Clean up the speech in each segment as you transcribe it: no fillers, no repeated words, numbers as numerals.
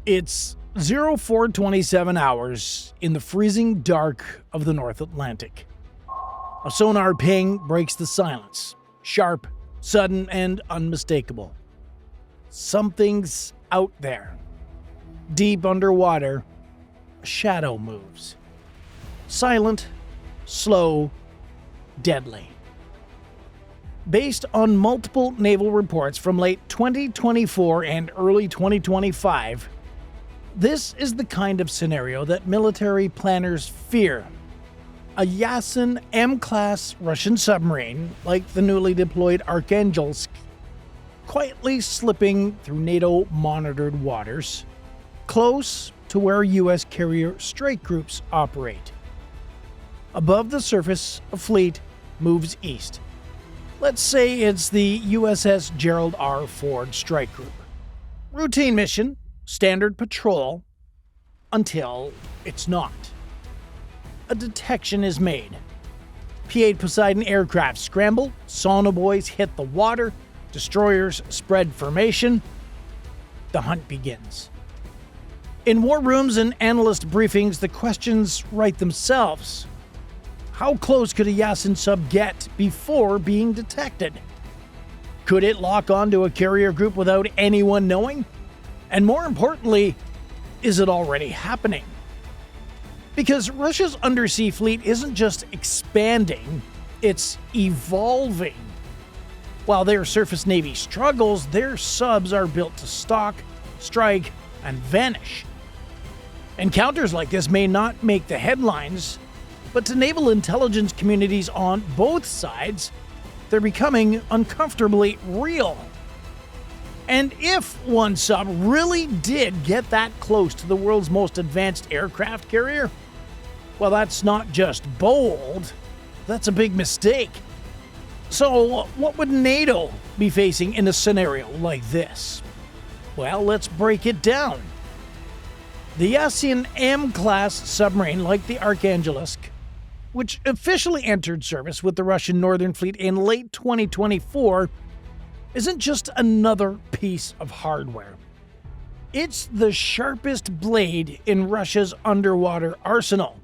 It's 0427 hours in the freezing dark of the North Atlantic. A sonar ping breaks the silence. Sharp, sudden, and unmistakable. Something's out there. Deep underwater, a shadow moves. Silent, slow, deadly. Based on multiple naval reports from late 2024 and early 2025, this is the kind of scenario that military planners fear. A Yasen-M class Russian submarine, like the newly deployed Arkhangelsk, quietly slipping through NATO-monitored waters, close to where U.S. carrier strike groups operate. Above the surface, a fleet moves east. Let's say it's the USS Gerald R Ford strike group. Routine mission, standard patrol, until it's not. A detection is made. P-8 Poseidon aircraft scramble, sonobuoys hit the water, destroyers spread formation. The hunt begins. In war rooms and analyst briefings, the questions write themselves. How close could a Yasen sub get before being detected? Could it lock onto a carrier group without anyone knowing? And more importantly, is it already happening? Because Russia's undersea fleet isn't just expanding, it's evolving. While their surface navy struggles, their subs are built to stalk, strike, and vanish. Encounters like this may not make the headlines, but to naval intelligence communities on both sides, they're becoming uncomfortably real. And if one sub really did get that close to the world's most advanced aircraft carrier, well, that's not just bold, that's a big mistake. So, what would NATO be facing in a scenario like this? Well, let's break it down. The Yasen-M class submarine, like the Arkhangelsk, which officially entered service with the Russian Northern Fleet in late 2024, isn't just another piece of hardware. It's the sharpest blade in Russia's underwater arsenal.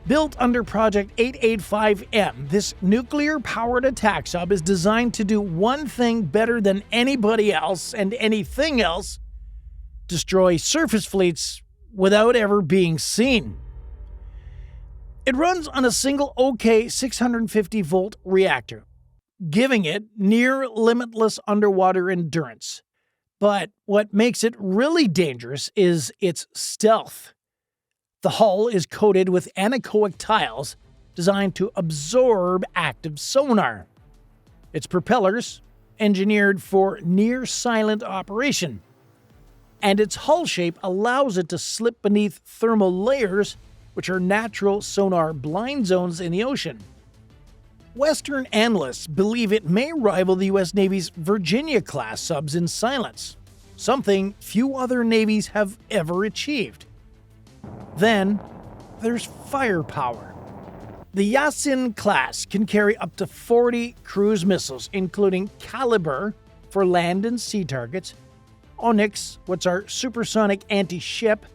Built under Project 885M, this nuclear-powered attack sub is designed to do one thing better than anybody else and anything else: destroy surface fleets without ever being seen. It runs on a single OK 650-volt reactor, giving it near-limitless underwater endurance. But what makes it really dangerous is its stealth. The hull is coated with anechoic tiles designed to absorb active sonar. Its propellers, engineered for near-silent operation. And its hull shape allows it to slip beneath thermal layers, which are natural sonar blind zones in the ocean. Western analysts believe it may rival the U.S. Navy's Virginia-class subs in silence, something few other navies have ever achieved. Then, there's firepower. The Yasen class can carry up to 40 cruise missiles, including Kalibr for land and sea targets, Oniks, which are supersonic anti-ship,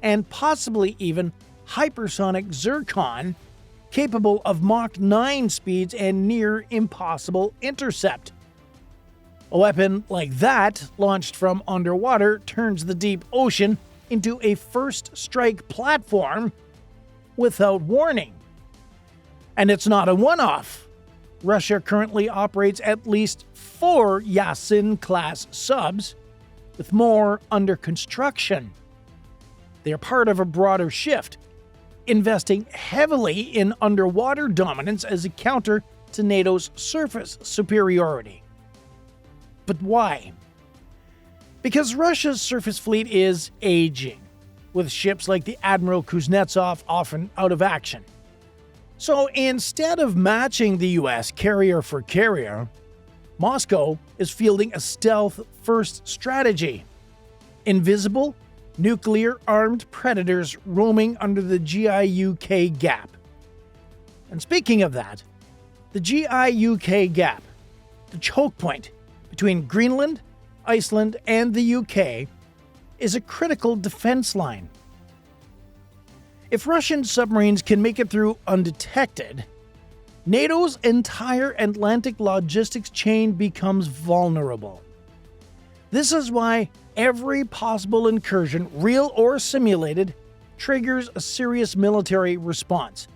and possibly even hypersonic Zircon, capable of Mach 9 speeds and near impossible intercept. A weapon like that, launched from underwater, turns the deep ocean into a first strike platform without warning. And it's not a one-off. Russia currently operates at least 4 Yasen-class subs, with more under construction. They are part of a broader shift, investing heavily in underwater dominance as a counter to NATO's surface superiority. But why? Because Russia's surface fleet is aging, with ships like the Admiral Kuznetsov often out of action. So instead of matching the US carrier for carrier, Moscow is fielding a stealth-first strategy. Invisible, nuclear-armed predators roaming under the GIUK gap. And speaking of that, the GIUK gap, the choke point between Greenland, Iceland, and the UK, is a critical defense line. If Russian submarines can make it through undetected, NATO's entire Atlantic logistics chain becomes vulnerable. This is why every possible incursion, real or simulated, triggers a serious military response.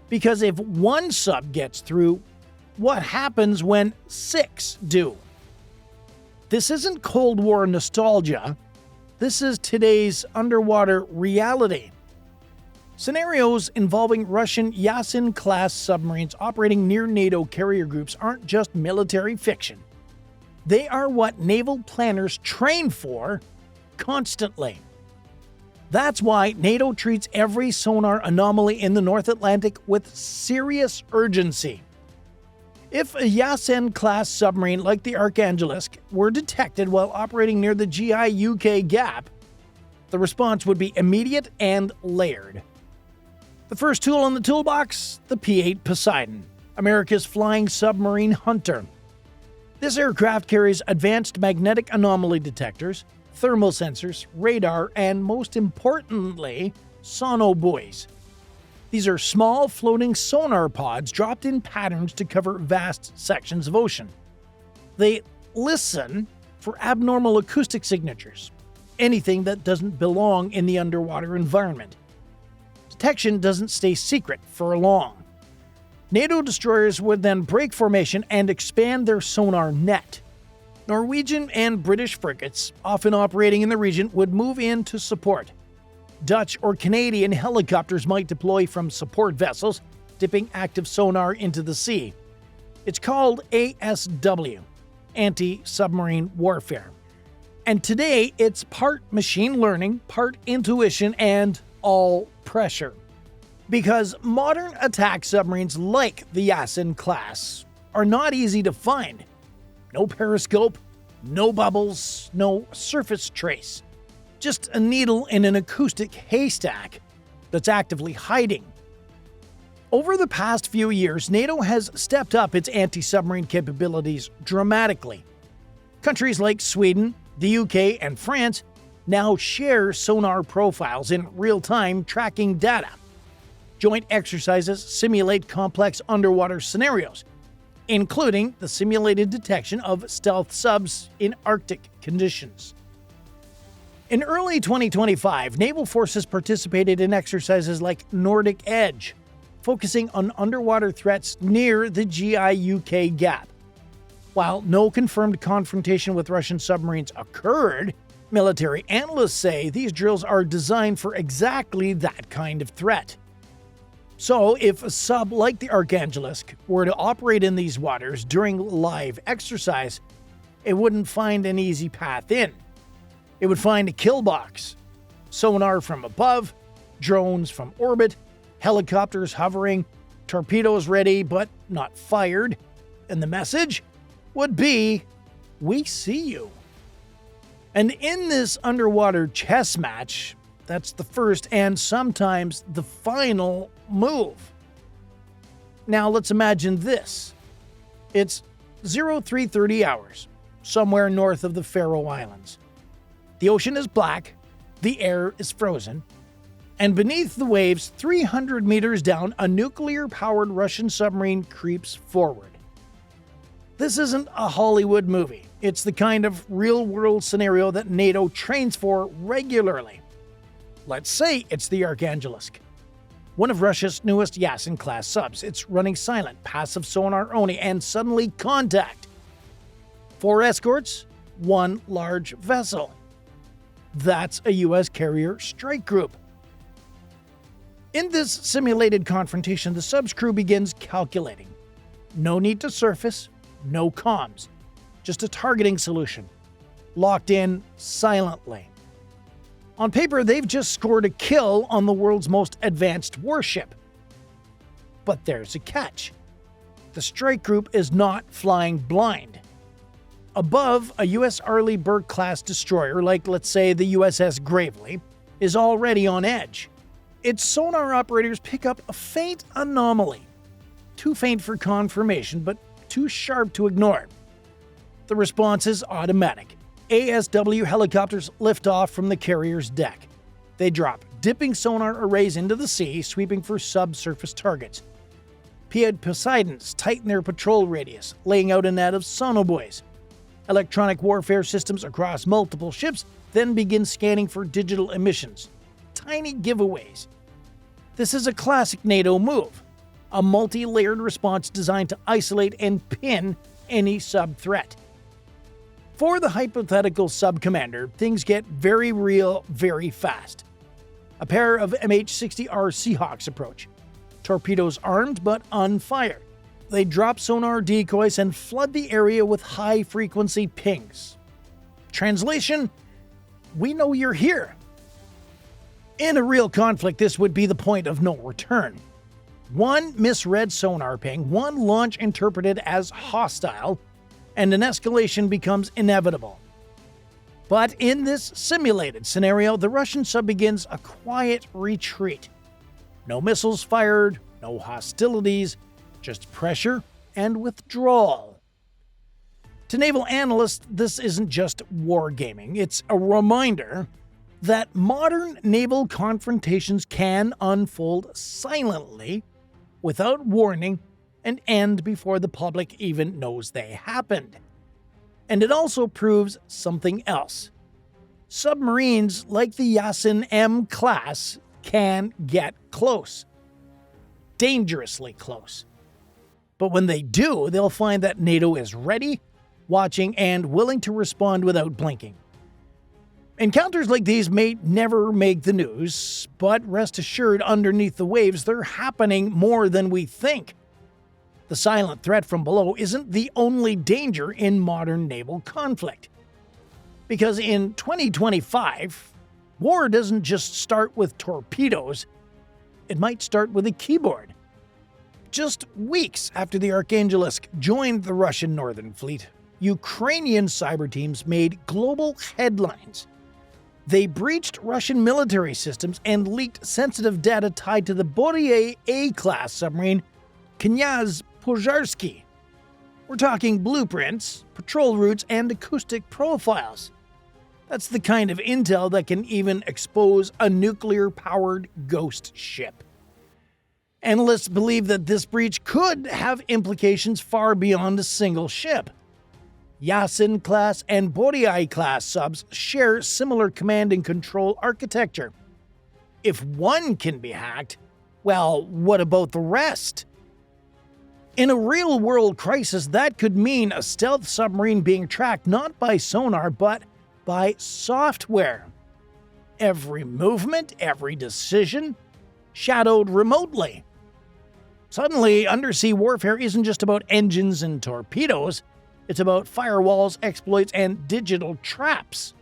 Because if one sub gets through, what happens when 6 do? This isn't Cold War nostalgia. This is today's underwater reality. Scenarios involving Russian Yasen-class submarines operating near NATO carrier groups aren't just military fiction. They are what naval planners train for constantly. That's why NATO treats every sonar anomaly in the North Atlantic with serious urgency. If a Yasen-class submarine like the Arkhangelsk were detected while operating near the GI-UK gap, the response would be immediate and layered. The first tool in the toolbox, the P-8 Poseidon, America's flying submarine hunter. This aircraft carries advanced magnetic anomaly detectors, thermal sensors, radar, and most importantly, sonobuoys. These are small floating sonar pods dropped in patterns to cover vast sections of ocean. They listen for abnormal acoustic signatures, anything that doesn't belong in the underwater environment. Detection doesn't stay secret for long. NATO destroyers would then break formation and expand their sonar net. Norwegian and British frigates, often operating in the region, would move in to support. Dutch or Canadian helicopters might deploy from support vessels, dipping active sonar into the sea. It's called ASW, anti-submarine warfare. And today, it's part machine learning, part intuition, and all pressure. Because modern attack submarines like the Yasen class are not easy to find. No periscope, no bubbles, no surface trace. Just a needle in an acoustic haystack that's actively hiding. Over the past few years, NATO has stepped up its anti-submarine capabilities dramatically. Countries like Sweden, the UK, and France now share sonar profiles in real-time tracking data. Joint exercises simulate complex underwater scenarios, including the simulated detection of stealth subs in Arctic conditions. In early 2025, naval forces participated in exercises like Nordic Edge, focusing on underwater threats near the GI-UK gap. While no confirmed confrontation with Russian submarines occurred, military analysts say these drills are designed for exactly that kind of threat. So, if a sub like the Arkhangelsk were to operate in these waters during live exercise, it wouldn't find an easy path in. It would find a kill box, sonar from above, drones from orbit, helicopters hovering, torpedoes ready but not fired, and the message would be, "We see you." And in this underwater chess match, that's the first and sometimes the final move. Now let's imagine this. It's 0330 hours, somewhere north of the Faroe Islands. The ocean is black, the air is frozen, and beneath the waves, 300 meters down, a nuclear-powered Russian submarine creeps forward. This isn't a Hollywood movie. It's the kind of real-world scenario that NATO trains for regularly. Let's say it's the Arkhangelsk, one of Russia's newest Yasen-class subs. It's running silent, passive sonar only, and suddenly contact. 4 escorts, 1 large vessel. That's a U.S. carrier strike group. In this simulated confrontation, the sub's crew begins calculating. No need to surface, no comms, just a targeting solution, locked in silently. On paper, they've just scored a kill on the world's most advanced warship. But there's a catch. The strike group is not flying blind. Above, a U.S. Arleigh Burke-class destroyer, like let's say the USS Gravely, is already on edge. Its sonar operators pick up a faint anomaly. Too faint for confirmation, but too sharp to ignore. The response is automatic. ASW helicopters lift off from the carrier's deck. They drop dipping sonar arrays into the sea, sweeping for subsurface targets. P-8 Poseidons tighten their patrol radius, laying out a net of sonobuoys. Electronic warfare systems across multiple ships then begin scanning for digital emissions. Tiny giveaways. This is a classic NATO move, a multi-layered response designed to isolate and pin any sub-threat. For the hypothetical sub-commander, things get very real very fast. A pair of MH-60R Seahawks approach. Torpedoes armed but unfired. They drop sonar decoys and flood the area with high-frequency pings. Translation: we know you're here. In a real conflict, this would be the point of no return. One misread sonar ping, one launch interpreted as hostile, and an escalation becomes inevitable. But in this simulated scenario, the Russian sub begins a quiet retreat. No missiles fired, no hostilities, just pressure and withdrawal. To naval analysts, this isn't just wargaming, it's a reminder that modern naval confrontations can unfold silently, without warning, and end before the public even knows they happened. And it also proves something else. Submarines like the Yasen-M class can get close. Dangerously close. But when they do, they'll find that NATO is ready, watching, and willing to respond without blinking. Encounters like these may never make the news, but rest assured, underneath the waves, they're happening more than we think. The silent threat from below isn't the only danger in modern naval conflict. Because in 2025, war doesn't just start with torpedoes, it might start with a keyboard. Just weeks after the Arkhangelsk joined the Russian Northern Fleet, Ukrainian cyber teams made global headlines. They breached Russian military systems and leaked sensitive data tied to the Boryay A-class submarine Knyaz Pojarsky. We're talking blueprints, patrol routes, and acoustic profiles. That's the kind of intel that can even expose a nuclear-powered ghost ship. Analysts believe that this breach could have implications far beyond a single ship. Yasen-class and Boryay-class subs share similar command and control architecture. If one can be hacked, well, what about the rest? In a real-world crisis, that could mean a stealth submarine being tracked not by sonar, but by software. Every movement, every decision, shadowed remotely. Suddenly, undersea warfare isn't just about engines and torpedoes, it's about firewalls, exploits, and digital traps.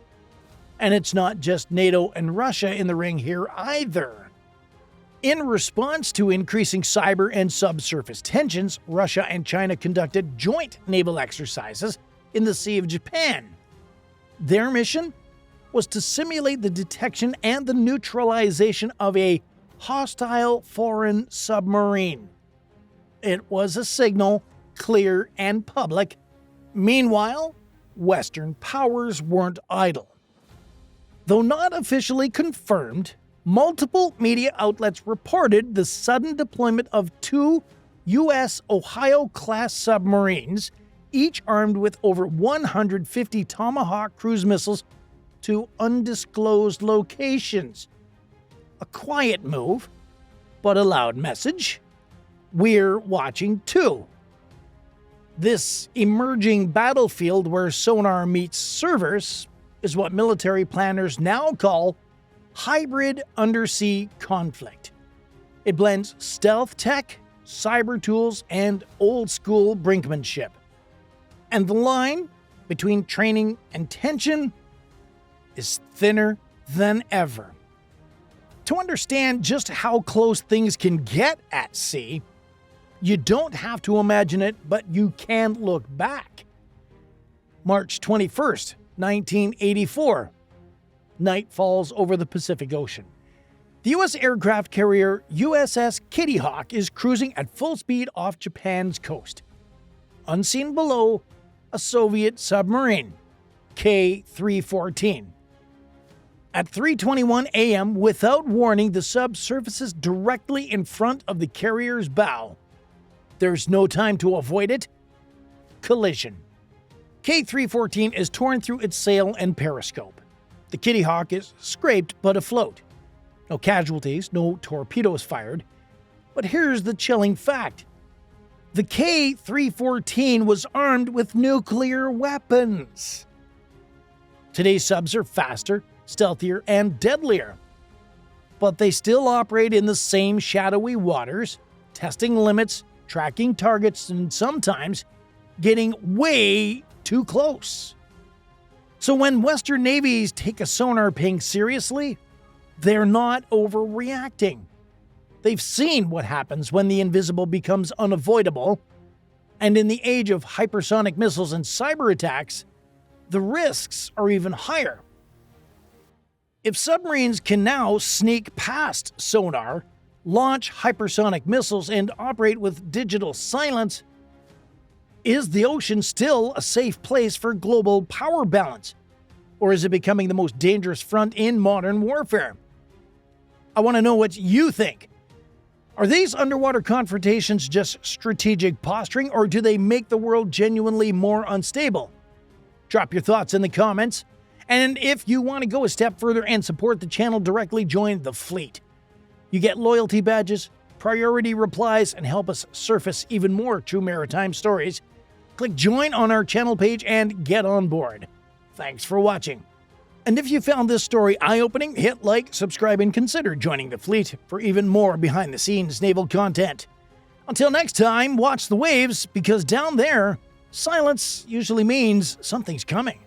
And it's not just NATO and Russia in the ring here either. In response to increasing cyber and subsurface tensions, Russia and China conducted joint naval exercises in the Sea of Japan. Their mission was to simulate the detection and the neutralization of a hostile foreign submarine. It was a signal, clear and public. Meanwhile, Western powers weren't idle. Though not officially confirmed, multiple media outlets reported the sudden deployment of 2 U.S. Ohio-class submarines, each armed with over 150 Tomahawk cruise missiles, to undisclosed locations. A quiet move, but a loud message. We're watching too. This emerging battlefield where sonar meets servers is what military planners now call hybrid undersea conflict. It blends stealth tech, cyber tools, and old-school brinkmanship. And the line between training and tension is thinner than ever. To understand just how close things can get at sea, you don't have to imagine it, but you can look back. March 21st, 1984. Night falls over the Pacific Ocean. The U.S. aircraft carrier USS Kitty Hawk is cruising at full speed off Japan's coast. Unseen below, a Soviet submarine. K-314. At 3:21 a.m., without warning, the sub surfaces directly in front of the carrier's bow. There's no time to avoid it. Collision. K-314 is torn through its sail and periscope. The Kitty Hawk is scraped but afloat. No casualties, no torpedoes fired. But here's the chilling fact. The K-314 was armed with nuclear weapons. Today's subs are faster, stealthier, and deadlier. But they still operate in the same shadowy waters, testing limits, tracking targets, and sometimes getting way too close. So when Western navies take a sonar ping seriously, they're not overreacting. They've seen what happens when the invisible becomes unavoidable, and in the age of hypersonic missiles and cyber attacks, the risks are even higher. If submarines can now sneak past sonar, launch hypersonic missiles, and operate with digital silence, is the ocean still a safe place for global power balance? Or is it becoming the most dangerous front in modern warfare? I want to know what you think. Are these underwater confrontations just strategic posturing, or do they make the world genuinely more unstable? Drop your thoughts in the comments. And if you want to go a step further and support the channel directly, join the fleet. You get loyalty badges, priority replies, and help us surface even more true maritime stories. Click join on our channel page and get on board. Thanks for watching. And if you found this story eye-opening, hit like, subscribe, and consider joining the fleet for even more behind-the-scenes naval content. Until next time, watch the waves, because down there, silence usually means something's coming.